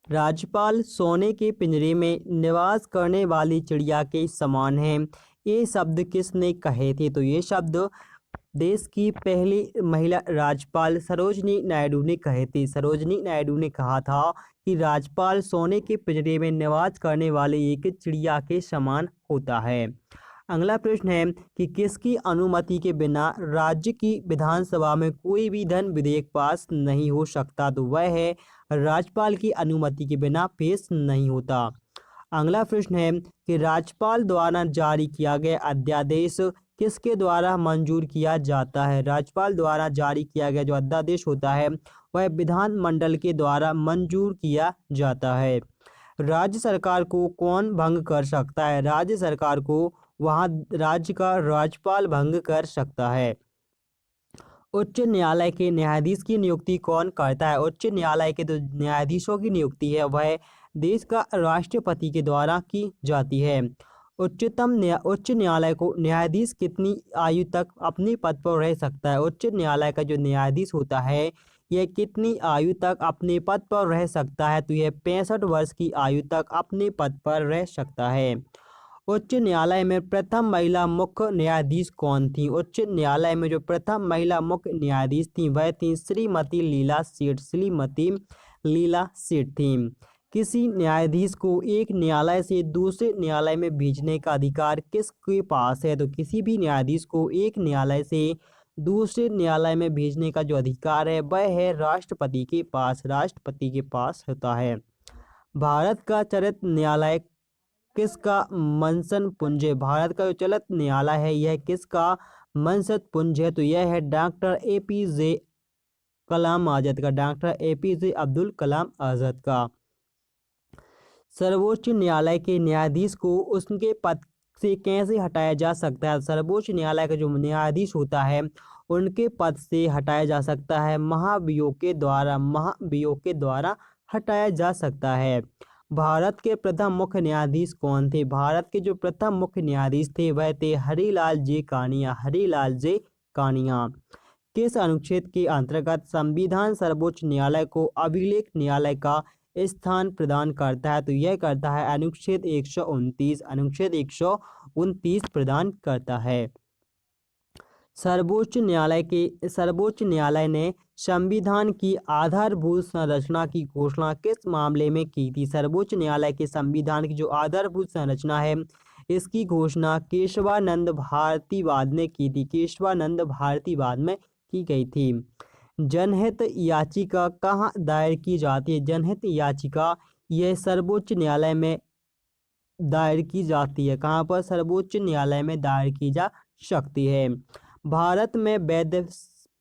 राज्यपाल सोने के पिंजरे में निवास करने वाली चिड़िया के समान है। ये शब्द किसने कहे थे? तो ये शब्द देश की पहली महिला राज्यपाल सरोजिनी नायडू ने कहे थे। सरोजिनी नायडू ने कहा था कि राज्यपाल सोने के पिंजरे में निवास करने वाली एक चिड़िया के समान होता है। अगला प्रश्न है कि किसकी अनुमति के बिना राज्य की विधानसभा में कोई भी धन विधेयक पास नहीं हो सकता? तो वह है राज्यपाल की अनुमति के बिना पेश नहीं होता। अगला प्रश्न है कि राज्यपाल द्वारा जारी किया गया अध्यादेश किसके द्वारा मंजूर किया जाता है? राज्यपाल द्वारा जारी किया गया जो अध्यादेश होता है वह विधानमंडल के द्वारा मंजूर किया जाता है। राज्य सरकार को कौन भंग कर सकता है? राज्य सरकार को वहाँ राज्य का राज्यपाल भंग कर सकता है। उच्च न्यायालय के न्यायाधीश की नियुक्ति कौन करता है? उच्च न्यायालय के जो न्यायाधीशों की नियुक्ति है वह देश का राष्ट्रपति के द्वारा की जाती है। उच्च न्यायालय को न्यायाधीश कितनी आयु तक अपने पद पर रह सकता है? उच्च न्यायालय का जो न्यायाधीश होता है यह कितनी आयु तक अपने पद पर रह सकता है? तो यह 65 वर्ष की आयु तक अपने पद पर रह सकता है। उच्च न्यायालय में प्रथम महिला मुख्य न्यायाधीश कौन थी? उच्च न्यायालय में जो प्रथम महिला मुख्य न्यायाधीश थी वह थी श्रीमती लीला सेठ। श्रीमती लीला सेठ थी। किसी न्यायाधीश को एक न्यायालय से दूसरे न्यायालय में भेजने का अधिकार किसके पास है? तो किसी भी न्यायाधीश को एक न्यायालय से दूसरे न्यायालय में भेजने का जो अधिकार है वह है राष्ट्रपति के पास। राष्ट्रपति के पास होता है। भारत का चलित न्यायालय किसका मंसन पुंज है? भारत का जो चलित न्यायालय है यह किसका मंसन पुंज है? तो यह है डॉक्टर APJ कलाम आजाद का। डॉक्टर APJ अब्दुल कलाम आजाद का। सर्वोच्च न्यायालय के न्यायाधीश को उसके पद से कैसे हटाया जा सकता है? सर्वोच्च न्यायालय का जो न्यायाधीश होता है उनके पद से हटाया जा सकता है महाभियोग के द्वारा। महाभियोग के द्वारा हटाया जा सकता है। भारत के प्रथम मुख्य न्यायाधीश कौन थे? भारत के जो प्रथम मुख्य न्यायाधीश थे वह थे हरिलाल जे कानिया। हरिलाल जे कानिया। किस अनुच्छेद के अंतर्गत संविधान सर्वोच्च न्यायालय को अभिलेख न्यायालय का स्थान प्रदान करता है? तो यह करता है अनुच्छेद 129। अनुच्छेद 129 प्रदान करता है। सर्वोच्च न्यायालय ने संविधान की आधारभूत संरचना की घोषणा किस मामले में की थी? सर्वोच्च न्यायालय के संविधान की जो आधारभूत संरचना है इसकी घोषणा केशवानंद भारतीवाद ने की थी। केशवानंद भारतीवाद में की गई थी। जनहित याचिका कहाँ दायर की जाती है? जनहित याचिका यह सर्वोच्च न्यायालय में दायर की जाती है। कहाँ पर? सर्वोच्च न्यायालय में दायर की जा सकती है। भारत में वैध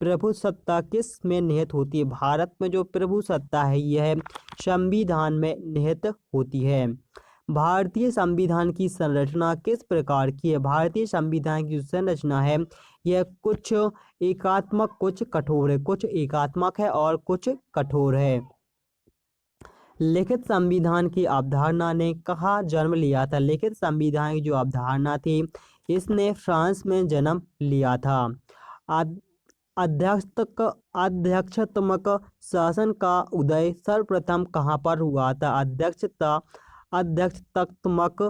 प्रभुसत्ता किस में निहित होती है? भारत में जो प्रभुसत्ता है यह संविधान में निहित होती है। भारतीय संविधान की संरचना किस प्रकार की है? भारतीय संविधान की जो संरचना है यह कुछ एकात्मक कुछ कठोर है। कुछ एकात्मक है और कुछ कठोर है। लिखित संविधान की अवधारणा ने कहाँ जन्म लिया था? लिखित संविधान की जो अवधारणा थी इसने फ्रांस में जन्म लिया था। अध्यक्षात्मक शासन का उदय सर्वप्रथम कहाँ पर हुआ था? अध्यक्षात्मक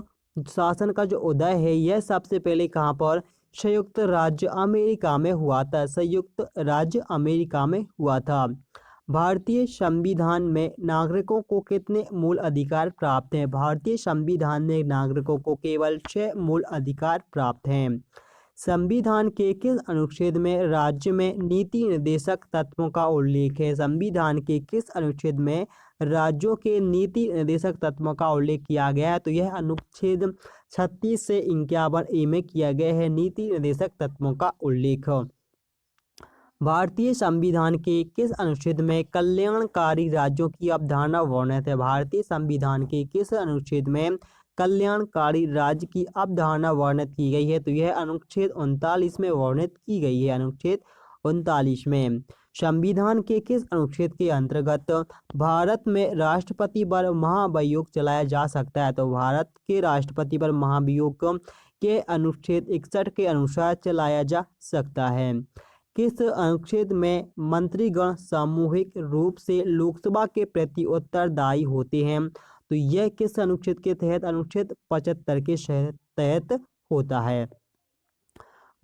शासन का जो उदय है यह सबसे पहले कहाँ पर? संयुक्त राज्य अमेरिका में हुआ था। संयुक्त राज्य अमेरिका में हुआ था। भारतीय संविधान में नागरिकों को कितने मूल अधिकार प्राप्त हैं? भारतीय संविधान में नागरिकों को केवल 6 मूल अधिकार प्राप्त हैं। संविधान के किस अनुच्छेद में राज्य में नीति निर्देशक तत्वों का उल्लेख है? संविधान के किस अनुच्छेद में राज्यों के नीति निर्देशक तत्वों का उल्लेख किया गया है? तो यह अनुच्छेद 36 से 51A में किया गया है नीति निर्देशक तत्वों का उल्लेख। भारतीय संविधान के किस अनुच्छेद में कल्याणकारी राज्यों की अवधारणा वर्णित है? भारतीय संविधान के किस अनुच्छेद में कल्याणकारी राज्य की अवधारणा वर्णित की गई है? तो यह अनुच्छेद 39 में वर्णित की गई है। अनुच्छेद 39 में। संविधान के किस अनुच्छेद के अंतर्गत भारत में राष्ट्रपति पर महाभियोग चलाया जा सकता है? तो भारत के राष्ट्रपति पर महाभियोग के अनुच्छेद 61 के अनुसार चलाया जा सकता है। किस अनुच्छेद में मंत्रीगण सामूहिक रूप से लोकसभा के प्रति उत्तरदायी होते हैं? तो यह किस अनुच्छेद के तहत अनुच्छेद 75 के तहत होता है।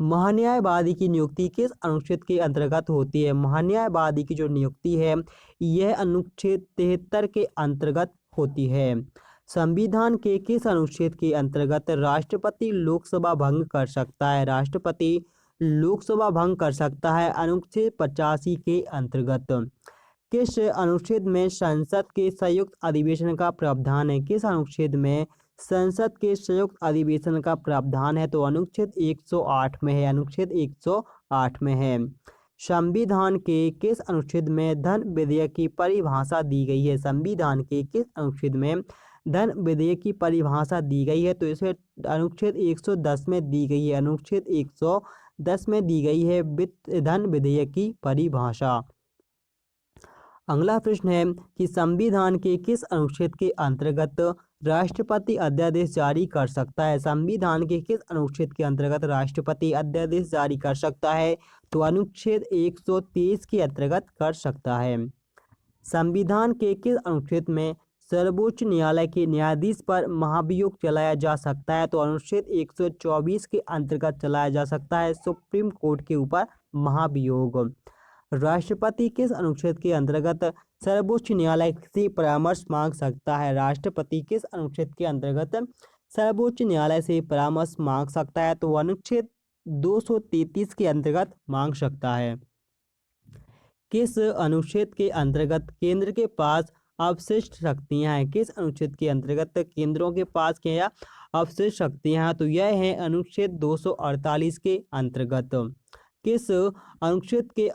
महान्यायवादी की नियुक्ति किस अनुच्छेद के अंतर्गत होती है? महान्यायवादी की जो नियुक्ति है यह अनुच्छेद 73 के अंतर्गत होती है। संविधान के किस अनुच्छेद के अंतर्गत राष्ट्रपति लोकसभा भंग कर सकता है? राष्ट्रपति लोकसभा भंग कर सकता है अनुच्छेद 85 के अंतर्गत। किस अनुच्छेद में संसद के संयुक्त अधिवेशन का प्रावधान है? किस अनुच्छेद में संसद के संयुक्त अधिवेशन का प्रावधान है? तो अनुच्छेद 108 में है। अनुच्छेद 108 में है। संविधान के किस अनुच्छेद में धन विधेयक की परिभाषा दी गई है? संविधान के किस अनुच्छेद में धन विधेयक की परिभाषा दी गई है? तो इसे अनुच्छेद 110 में दी गई है। अनुच्छेद 110 में दी गई है धन विधेयक की परिभाषा। अगला प्रश्न है कि संविधान के किस अनुच्छेद के अंतर्गत राष्ट्रपति अध्यादेश जारी कर सकता है? संविधान के किस अनुच्छेद के अंतर्गत राष्ट्रपति अध्यादेश जारी कर सकता है? तो अनुच्छेद 123 के अंतर्गत कर सकता है। संविधान के किस अनुच्छेद में सर्वोच्च न्यायालय के न्यायाधीश पर महाभियोग चलाया जा सकता है? तो अनुच्छेद 124 के अंतर्गत चलाया जा सकता है सुप्रीम कोर्ट के ऊपर महाभियोग। राष्ट्रपति किस अनुच्छेद के अंतर्गत सर्वोच्च न्यायालय से परामर्श मांग सकता है? राष्ट्रपति किस अनुच्छेद के अंतर्गत सर्वोच्च न्यायालय से परामर्श मांग सकता है? तो अनुच्छेद 233 के अंतर्गत मांग सकता है। किस अनुच्छेद के अंतर्गत केंद्र के पास अवशिष्ट शक्तियां हैं? किस अनुच्छेद के अंतर्गत केंद्रों के पास क्या अवशिष्ट शक्तियां हैं? तो यह है अनुच्छेद 248 के अंतर्गत। किस अनुच्छेद के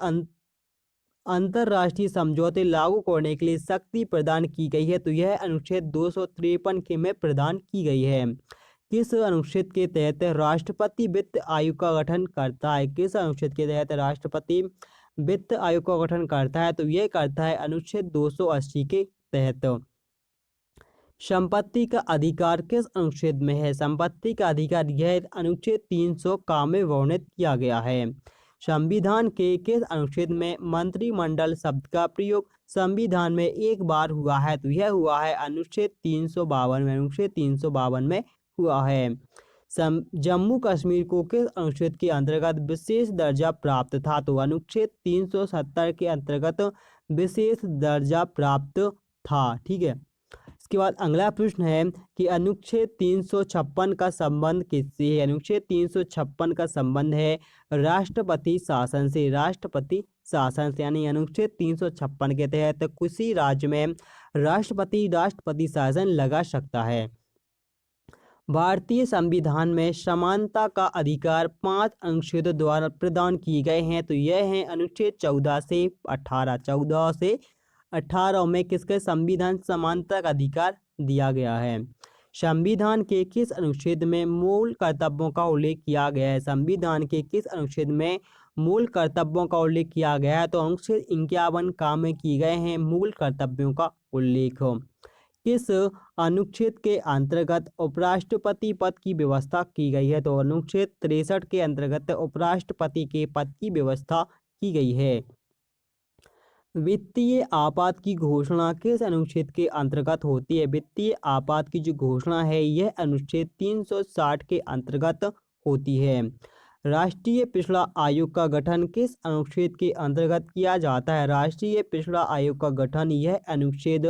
अंतर्राष्ट्रीय समझौते लागू करने के लिए शक्ति प्रदान की गई है? तो यह अनुच्छेद 253 के में प्रदान की गई है। किस अनुच्छेद के तहत राष्ट्रपति वित्त आयोग का गठन करता है? किस अनुच्छेद के तहत राष्ट्रपति वित्त आयोग का गठन करता है? तो यह करता है अनुच्छेद 280 के तहत। संपत्ति का अधिकार किस अनुच्छेद में है? संपत्ति का अधिकार यह अनुच्छेद 300 का में वर्णित किया गया है। संविधान के किस अनुच्छेद में मंत्रिमंडल शब्द का प्रयोग संविधान में एक बार हुआ है? तो यह हुआ है अनुच्छेद 352 में। अनुच्छेद 352 में हुआ है। जम्मू कश्मीर को किस अनुच्छेद के अंतर्गत विशेष दर्जा प्राप्त था? तो अनुच्छेद 370 के अंतर्गत विशेष दर्जा प्राप्त था। ठीक है। इसके बाद अगला प्रश्न है कि अनुच्छेद 356 का संबंध किससे है? अनुच्छेद 356 का संबंध है राष्ट्रपति शासन से। राष्ट्रपति शासन से यानी अनुच्छेद 356 के तहत किसी राज्य में राष्ट्रपति शासन लगा सकता है। भारतीय संविधान में समानता का अधिकार 5 अनुच्छेदों द्वारा प्रदान किए गए हैं। तो यह है अनुच्छेद 14 से 18। 14 से 18 में किसके संविधान समानता का अधिकार दिया गया है। संविधान के किस अनुच्छेद में मूल कर्तव्यों का उल्लेख किया गया है? संविधान के किस अनुच्छेद में मूल कर्तव्यों का उल्लेख किया गया है? तो अनुच्छेद 51 का में किए गए हैं मूल कर्तव्यों का उल्लेख। किस अनुच्छेद के अंतर्गत उपराष्ट्रपति पद की व्यवस्था की गई है? तो अनुच्छेद 63 के अंतर्गत उपराष्ट्रपति के पद की व्यवस्था की गई है। वित्तीय आपात की घोषणा किस अनुच्छेद के अंतर्गत होती है? वित्तीय आपात की जो घोषणा है यह अनुच्छेद 360 के अंतर्गत होती है। राष्ट्रीय पिछड़ा आयोग का गठन किस अनुच्छेद के अंतर्गत किया जाता है? राष्ट्रीय पिछड़ा आयोग का गठन यह अनुच्छेद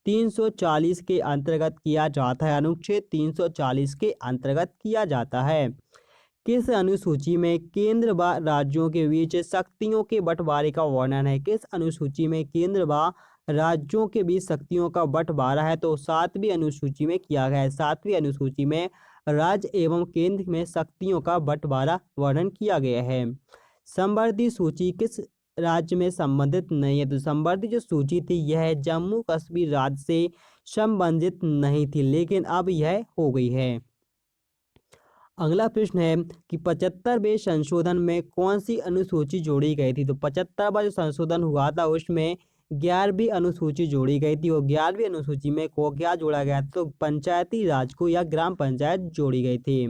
340 के अंतर्गत किया जाता है। अनुच्छेद 340 के अंतर्गत किया जाता है। किस अनुसूची में केंद्र व राज्यों के बीच शक्तियों के बंटवारे का वर्णन है? किस अनुसूची में केंद्र व राज्यों के बीच शक्तियों का बंटवारा है? तो 7वीं अनुसूची में किया गया है। 7वीं अनुसूची में राज्य एवं केंद्र में शक्तियों का बंटवारा वर्णन किया गया है। संवर्धित सूची किस राज्य में संबंधित नहीं है? तो संवर्धित जो सूची थी यह जम्मू कश्मीर राज्य से संबंधित नहीं थी, लेकिन अब यह हो गई है। अगला प्रश्न है कि 75वें संशोधन में कौन सी अनुसूची जोड़ी गई थी? तो 75वां जो संशोधन हुआ था उसमें 11वीं अनुसूची जोड़ी गई थी और 11वीं अनुसूची में को क्या जोड़ा गया था? तो पंचायती राज को या ग्राम पंचायत जोड़ी गई थी।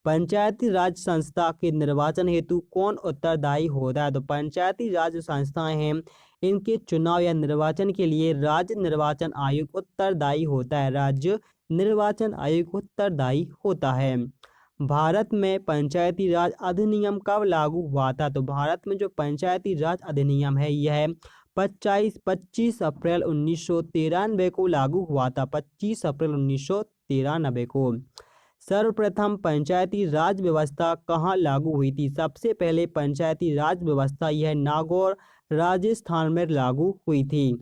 पंचायती राज संस्था के निर्वाचन हेतु कौन उत्तरदायी होता है? तो पंचायती राज जो संस्थाएं हैं इनके चुनाव या निर्वाचन के लिए राज्य निर्वाचन आयोग उत्तरदायी होता है। राज्य निर्वाचन आयोग उत्तरदायी होता है। भारत में पंचायती राज अधिनियम कब लागू हुआ था? तो भारत में जो पंचायती राज अधिनियम है यह 25 अप्रैल 1993 को लागू हुआ था। 25 अप्रैल 1993 को। सर्वप्रथम पंचायती राज व्यवस्था कहाँ लागू हुई थी? सबसे पहले पंचायती राज व्यवस्था यह नागौर राजस्थान में लागू हुई थी।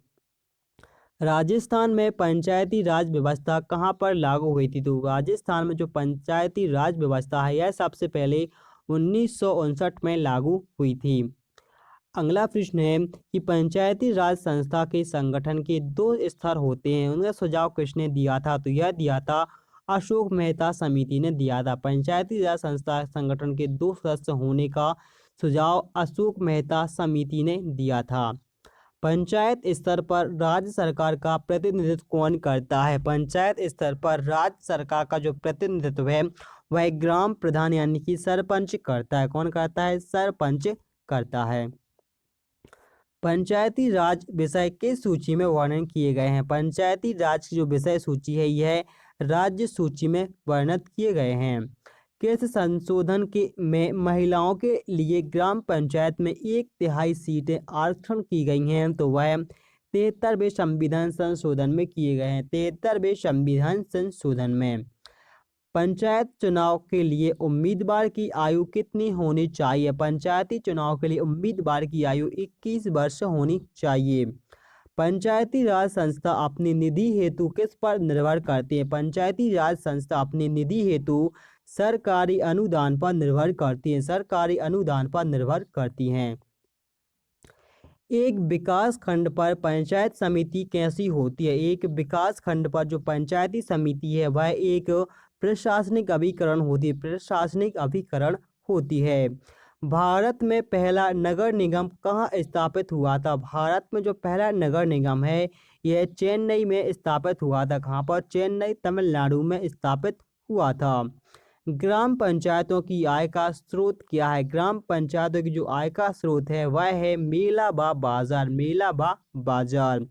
राजस्थान में पंचायती राज व्यवस्था कहाँ पर लागू हुई थी? तो राजस्थान में जो पंचायती राज व्यवस्था है यह सबसे पहले 1959 में लागू हुई थी। अगला प्रश्न है कि पंचायती राज संस्था के संगठन के 2 स्तर होते हैं, उनका सुझाव किसने दिया था? तो यह दिया था अशोक मेहता समिति ने दिया था। पंचायती राज संस्था संगठन के 2 सदस्य होने का सुझाव अशोक मेहता समिति ने दिया था। पंचायत स्तर पर राज्य सरकार का प्रतिनिधित्व कौन करता है? पंचायत स्तर पर राज्य सरकार का जो प्रतिनिधित्व है वह ग्राम प्रधान यानी कि सरपंच करता है। कौन करता है? सरपंच करता है। पंचायती राज विषय किस सूची में वर्णन किए गए हैं? पंचायती राज की जो विषय सूची है यह राज्य सूची में वर्णित किए गए हैं। किस संशोधन के में महिलाओं के लिए ग्राम पंचायत में 1/3 सीटें आरक्षण की गई हैं? तो वह 73वें संविधान संशोधन में किए गए हैं। 73वें संविधान संशोधन में। पंचायत चुनाव के लिए उम्मीदवार की आयु कितनी होनी चाहिए? पंचायती चुनाव के लिए उम्मीदवार की आयु 21 वर्ष होनी चाहिए। पंचायती राज संस्था अपनी निधि हेतु किस पर निर्भर करती है? पंचायती राज संस्था अपनी निधि हेतु सरकारी अनुदान पर निर्भर करती है। सरकारी अनुदान पर निर्भर करती हैं। एक विकास खंड पर पंचायत समिति कैसी होती है? एक विकास खंड पर जो पंचायती समिति है वह एक प्रशासनिक अभिकरण होती है। प्रशासनिक अभिकरण होती है। भारत में पहला नगर निगम कहाँ स्थापित हुआ था? भारत में जो पहला नगर निगम है यह चेन्नई में स्थापित हुआ था। कहाँ पर? चेन्नई तमिलनाडु में स्थापित हुआ था। ग्राम पंचायतों की आय का स्रोत क्या है? ग्राम पंचायतों की जो आय का स्रोत है वह है मेला व बाजार। मेला व बाजार।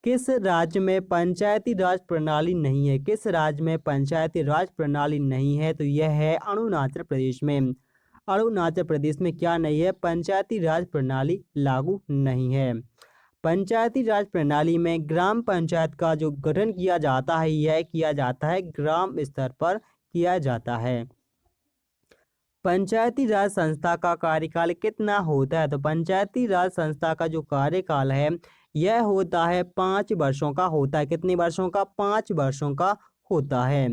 किस राज्य में पंचायती राज प्रणाली नहीं है? किस राज्य में पंचायती राज प्रणाली नहीं है? तो यह है अरुणाचल प्रदेश में। अरुणाचल प्रदेश में क्या नहीं है? पंचायती राज प्रणाली लागू नहीं है। पंचायती राज प्रणाली में ग्राम पंचायत का जो गठन किया जाता है यह किया जाता है ग्राम स्तर पर किया जाता है। पंचायती राज संस्था का कार्यकाल कितना होता है? तो पंचायती राज संस्था का जो कार्यकाल है यह होता है 5 वर्षों का होता है। कितने वर्षों का? 5 वर्षों का होता है।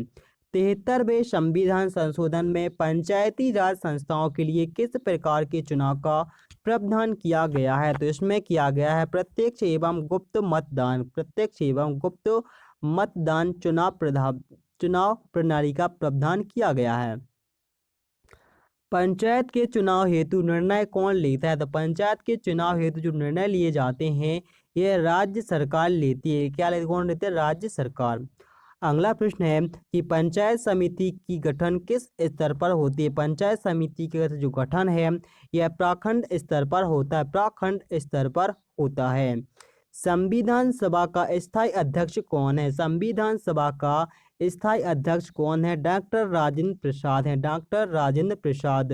73वें संविधान संशोधन में पंचायती राज संस्थाओं के लिए किस प्रकार के चुनाव का प्रावधान किया गया है? तो इसमें किया गया है प्रत्यक्ष एवं गुप्त मतदान। प्रत्यक्ष एवं गुप्त मतदान चुनाव प्रणाली का प्रावधान किया गया है। पंचायत के चुनाव हेतु निर्णय कौन लेता है? तो पंचायत के चुनाव हेतु जो निर्णय लिए जाते हैं यह राज्य सरकार लेती है। क्या कौन लेते हैं? राज्य सरकार। अगला प्रश्न है कि पंचायत समिति की गठन किस स्तर पर होती है? पंचायत समिति का जो गठन है यह प्रखंड स्तर पर होता है। प्रखंड स्तर पर होता है। संविधान सभा का स्थायी अध्यक्ष कौन है? संविधान सभा का स्थायी अध्यक्ष कौन है? डॉक्टर राजेंद्र प्रसाद हैं। डॉक्टर राजेंद्र प्रसाद।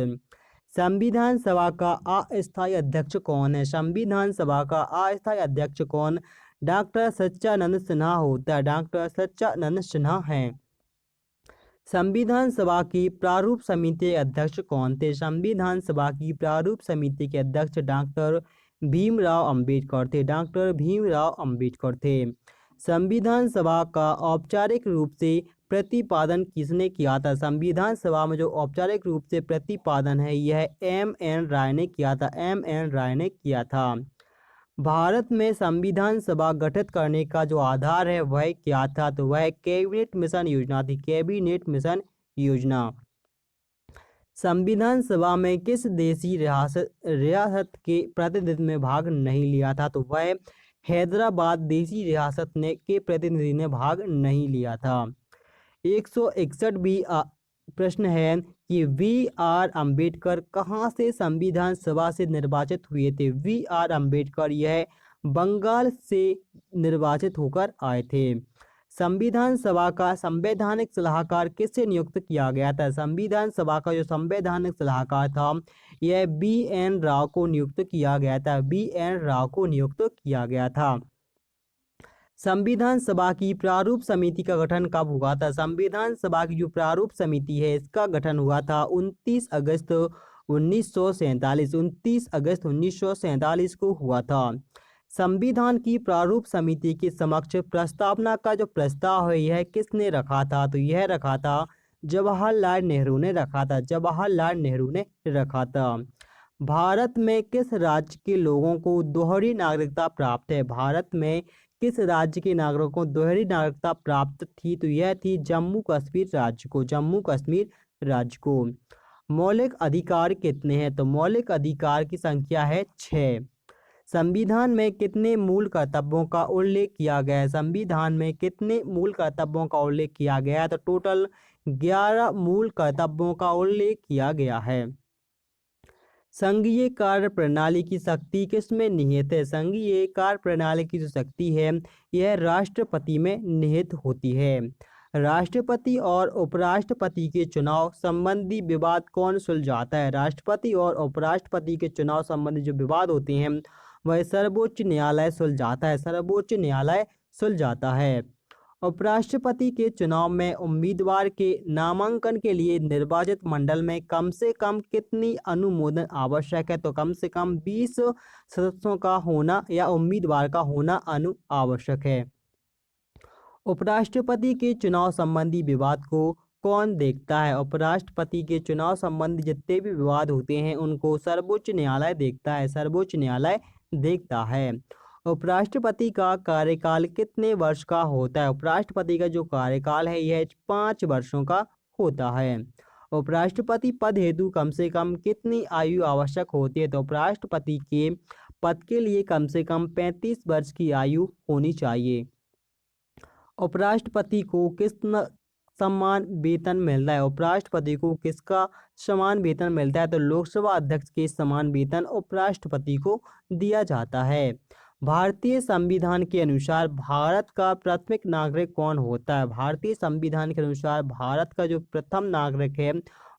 संविधान सभा का अस्थायी अध्यक्ष कौन है? संविधान सभा का अस्थायी अध्यक्ष कौन? डॉक्टर सच्चिदानंद सिन्हा होता है। डॉक्टर सच्चिदानंद सिन्हा हैं। संविधान सभा की प्रारूप समिति के अध्यक्ष कौन थे? संविधान सभा की प्रारूप समिति के अध्यक्ष डॉक्टर भीमराव अंबेडकर थे। डॉक्टर भीमराव अंबेडकर थे। संविधान सभा का औपचारिक रूप से प्रतिपादन किसने किया था? संविधान सभा में जो औपचारिक रूप से प्रतिपादन है यह M.N. राय ने किया था। M.N. राय ने किया था। भारत में संविधान सभा गठित करने का जो आधार है वह क्या था? तो वह कैबिनेट मिशन योजना थी। कैबिनेट मिशन योजना। संविधान सभा में किस देशी रियासत के प्रतिनिधि में भाग नहीं लिया था? तो वह हैदराबाद देशी रियासत ने के प्रतिनिधि ने भाग नहीं लिया था। 161वीं प्रश्न है कि वी आर अम्बेडकर कहाँ से संविधान सभा से निर्वाचित हुए थे। वी आर अम्बेडकर यह बंगाल से निर्वाचित होकर आए थे। संविधान सभा का संवैधानिक सलाहकार किससे नियुक्त किया गया था। संविधान सभा का जो संवैधानिक सलाहकार था यह बी.एन. राव को नियुक्त किया गया था। बी.एन. राव को नियुक्त किया गया था। संविधान सभा की प्रारूप समिति का गठन कब हुआ था। संविधान सभा की जो प्रारूप समिति है इसका गठन हुआ था 29 अगस्त 1947। 29 अगस्त 1947 को हुआ था। संविधान की प्रारूप समिति के समक्ष प्रस्तावना का जो प्रस्ताव है यह किसने रखा था। तो यह रखा था जवाहरलाल नेहरू ने रखा था। जवाहरलाल नेहरू ने रखा था। भारत में किस राज्य के लोगों को दोहरी नागरिकता प्राप्त है। भारत में किस राज्य के नागरिकों को दोहरी नागरिकता प्राप्त थी। तो यह थी जम्मू कश्मीर राज्य को। जम्मू कश्मीर राज्य को। मौलिक अधिकार कितने हैं। तो मौलिक अधिकार की संख्या है 6। संविधान में कितने मूल कर्तव्यों का उल्लेख किया गया है। संविधान में कितने मूल कर्तव्यों का उल्लेख किया गया है। तो टोटल 11 मूल कर्तव्यों का उल्लेख किया गया है। संघीय कार्य प्रणाली की शक्ति किसमें निहित है। संघीय कार्य प्रणाली की जो शक्ति है यह राष्ट्रपति में निहित होती है। राष्ट्रपति और उपराष्ट्रपति के चुनाव संबंधी विवाद कौन सुलझाता है। राष्ट्रपति और उपराष्ट्रपति के चुनाव संबंधी जो विवाद होते हैं वह सर्वोच्च न्यायालय सुलझाता है। सर्वोच्च न्यायालय सुलझाता है। उपराष्ट्रपति के चुनाव में उम्मीदवार के नामांकन के लिए निर्वाचित मंडल में कम से कम कितनी अनुमोदन आवश्यक है। तो कम से कम 20 सदस्यों का होना या उम्मीदवार का होना आवश्यक है। उपराष्ट्रपति के चुनाव संबंधी विवाद को कौन देखता है। उपराष्ट्रपति के चुनाव संबंधी जितने भी विवाद होते हैं उनको सर्वोच्च न्यायालय देखता है। सर्वोच्च न्यायालय देखता है। उपराष्ट्रपति का कार्यकाल कितने वर्ष का होता है। उपराष्ट्रपति का जो कार्यकाल है यह 5 वर्षों का होता है। उपराष्ट्रपति पद हेतु कम से कम कितनी आयु आवश्यक होती है। तो उपराष्ट्रपति के पद के लिए कम से कम 35 वर्ष की आयु होनी चाहिए। उपराष्ट्रपति को किस सम्मान वेतन मिलता है। उपराष्ट्रपति को किसका समान वेतन मिलता है। तो लोकसभा अध्यक्ष के समान वेतन उपराष्ट्रपति को दिया जाता है। भारतीय संविधान के अनुसार भारत का प्राथमिक नागरिक कौन होता है। भारतीय संविधान के अनुसार भारत का जो प्रथम नागरिक है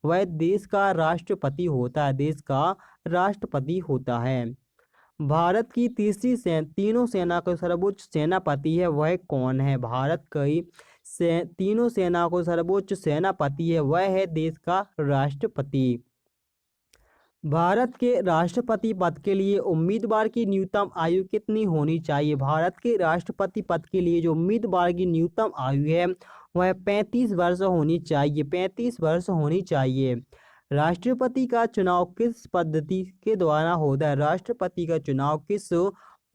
वह देश का राष्ट्रपति होता है। देश का राष्ट्रपति होता है। भारत की तीनों सेना का सर्वोच्च सेनापति है वह कौन है। भारत की तीनों सेना को सर्वोच्च सेनापति है वह है देश का राष्ट्रपति। भारत के राष्ट्रपति पद के लिए उम्मीदवार की न्यूनतम आयु कितनी होनी चाहिए। भारत के राष्ट्रपति पद के लिए जो उम्मीदवार की न्यूनतम आयु है वह 35 वर्ष होनी चाहिए। 35 वर्ष होनी चाहिए। राष्ट्रपति का चुनाव किस पद्धति के द्वारा होता है। राष्ट्रपति का चुनाव किस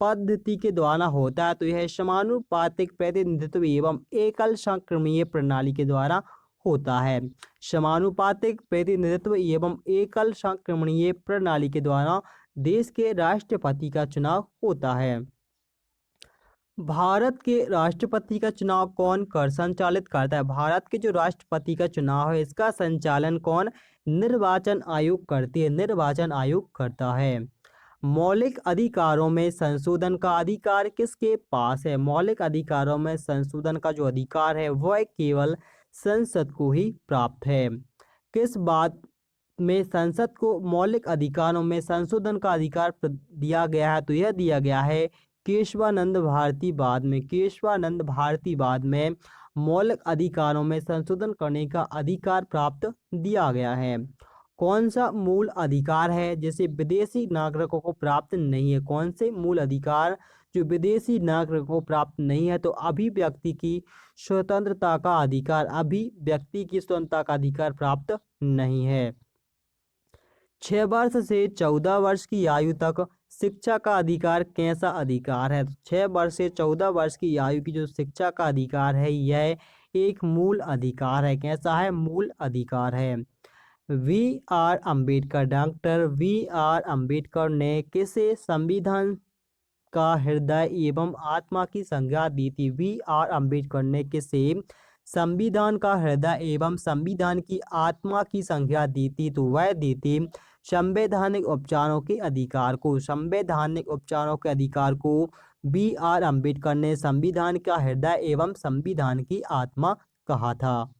पद्धति के द्वारा होता है। तो यह समानुपातिक प्रतिनिधित्व एवं एकल संक्रमणीय प्रणाली के द्वारा होता है। समानुपातिक प्रतिनिधित्व एवं एकल संक्रमणीय प्रणाली के द्वारा देश के राष्ट्रपति का चुनाव होता है। भारत के राष्ट्रपति का चुनाव कौन संचालित करता है। भारत के जो राष्ट्रपति का चुनाव है इसका संचालन कौन निर्वाचन आयोग करती है। निर्वाचन आयोग करता है। मौलिक अधिकारों में संशोधन का अधिकार किसके पास है। मौलिक अधिकारों में संशोधन का जो अधिकार है वह केवल संसद को ही प्राप्त है। किस बात में संसद को मौलिक अधिकारों में संशोधन का अधिकार दिया गया है। तो यह दिया गया है केशवानंद भारतीवाद में। केशवानंद भारतीवाद में मौलिक अधिकारों में संशोधन करने का अधिकार प्राप्त दिया गया है। कौन सा मूल अधिकार है जिसे विदेशी नागरिकों को प्राप्त नहीं है। कौन से मूल अधिकार जो विदेशी नागरिकों को प्राप्त नहीं है। तो अभिव्यक्ति की स्वतंत्रता का अधिकार। अभिव्यक्ति की स्वतंत्रता का अधिकार प्राप्त नहीं है। 6 वर्ष से 14 वर्ष की आयु तक शिक्षा का अधिकार कैसा अधिकार है। 6 वर्ष से 14 वर्ष की आयु की जो शिक्षा का अधिकार है यह एक मूल अधिकार है। कैसा है। मूल अधिकार है। वी आर अम्बेडकर डॉक्टर वी आर अम्बेडकर ने किसे संविधान का हृदय एवं आत्मा की संज्ञा दी थी। वी आर अम्बेडकर ने किसे संविधान का हृदय एवं संविधान की आत्मा की संज्ञा दी थी, तो वह दी थी संवैधानिक उपचारों के अधिकार को। संवैधानिक उपचारों के अधिकार को B.R. अम्बेडकर ने संविधान का हृदय एवं संविधान की आत्मा कहा था।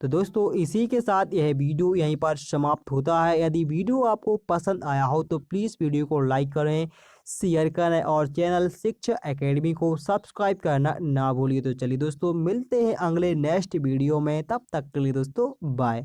तो दोस्तों इसी के साथ यह वीडियो यहीं पर समाप्त होता है। यदि वीडियो आपको पसंद आया हो तो प्लीज़ वीडियो को लाइक करें, शेयर करें और चैनल शिक्षा एकेडमी को सब्सक्राइब करना ना भूलिए। तो चलिए दोस्तों मिलते हैं अगले नेक्स्ट वीडियो में, तब तक के लिए दोस्तों बाय।